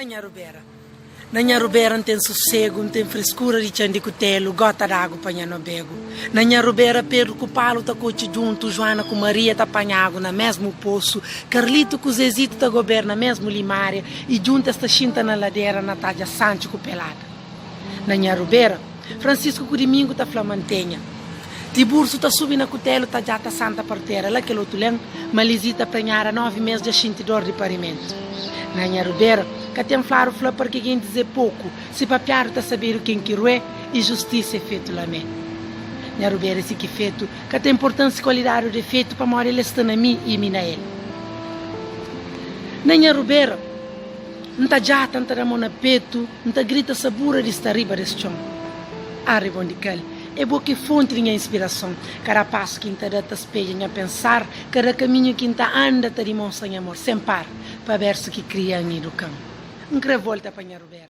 Na Nharubera. Na Nharubera não tem sossego, não tem frescura de chandicutelo, gota d'água para Nhanobego. Na Nharubera, Pedro com o Paulo tá cote junto, Joana com Maria tá apanhago na mesmo poço, Carlito com Zezito tá governa mesmo limária e junto esta chinta na ladeira na Tádia Sancho com pelada. Na Nharubera, Francisco com Domingo tá flamantenha. Tiburso tá subindo na cutelo tá jata santa parteira, lá que l'otuleng, Malizita prenhara 9 meses de chintidor de parimento. Na Nharubera, que tem flaro flá para quem dizer pouco, se papiar tá saber quem que é e justiça é feito lá me. Nharubera se que feito, que tem importância e qualidade de feito para morar ele está na mim e mina ele. Na Nharubera, não tá jata, não tá na mão na peito, não tá grita sabura de estar riba desse chão. Arriba de cal, é boa que fonte de inspiração, cada passo que está dando espelho a pensar, cada caminho que está anda tá demonstra amor, sem par, para ver se que cria em educação. Volta para Nharubera.